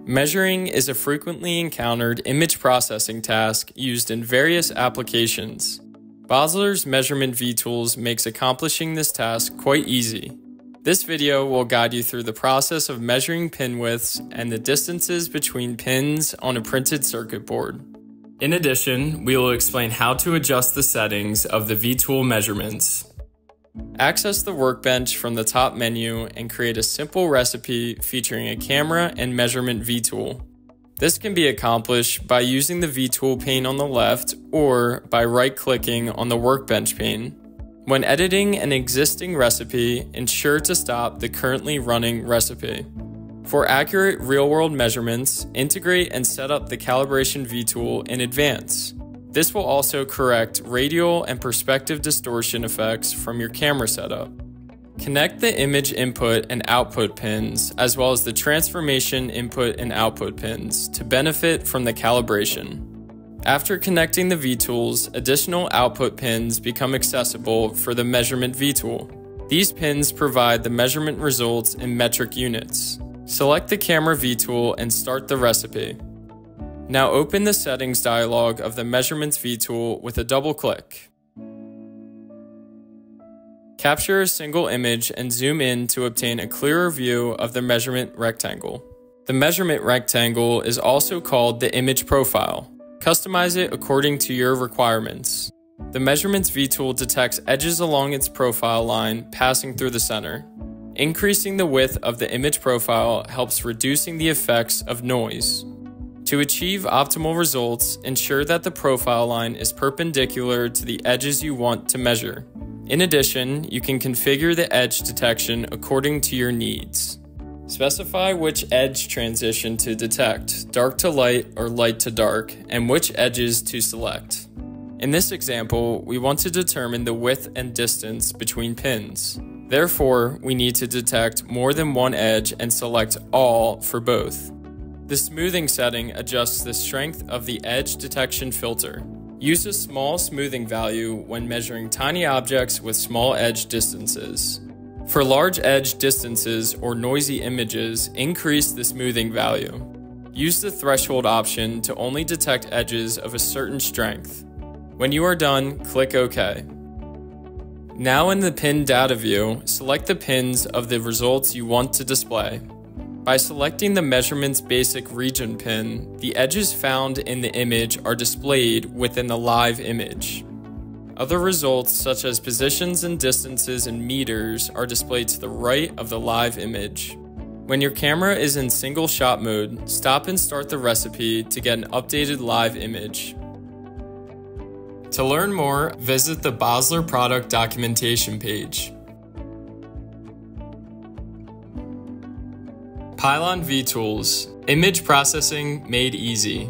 Measuring is a frequently encountered image processing task used in various applications. Basler's Measurement vTools makes accomplishing this task quite easy. This video will guide you through the process of measuring pin widths and the distances between pins on a printed circuit board. In addition, we will explain how to adjust the settings of the vTool measurements. Access the workbench from the top menu and create a simple recipe featuring a camera and measurement vTool. This can be accomplished by using the vTool pane on the left or by right-clicking on the workbench pane. When editing an existing recipe, ensure to stop the currently running recipe. For accurate real-world measurements, integrate and set up the calibration vTool in advance. This will also correct radial and perspective distortion effects from your camera setup. Connect the image input and output pins, as well as the transformation input and output pins, to benefit from the calibration. After connecting the vTools, additional output pins become accessible for the measurement vTool. These pins provide the measurement results in metric units. Select the camera vTool and start the recipe. Now open the settings dialog of the Measurements vTool with a double click. Capture a single image and zoom in to obtain a clearer view of the measurement rectangle. The measurement rectangle is also called the image profile. Customize it according to your requirements. The Measurements vTool detects edges along its profile line passing through the center. Increasing the width of the image profile helps reducing the effects of noise. To achieve optimal results, ensure that the profile line is perpendicular to the edges you want to measure. In addition, you can configure the edge detection according to your needs. Specify which edge transition to detect, dark to light or light to dark, and which edges to select. In this example, we want to determine the width and distance between pins. Therefore, we need to detect more than one edge and select all for both. The smoothing setting adjusts the strength of the edge detection filter. Use a small smoothing value when measuring tiny objects with small edge distances. For large edge distances or noisy images, increase the smoothing value. Use the threshold option to only detect edges of a certain strength. When you are done, click OK. Now in the pin data view, select the pins of the results you want to display. By selecting the measurement's basic region pin, the edges found in the image are displayed within the live image. Other results, such as positions and distances in meters, are displayed to the right of the live image. When your camera is in single shot mode, stop and start the recipe to get an updated live image. To learn more, visit the Basler product documentation page. Pylon vTools, image processing made easy.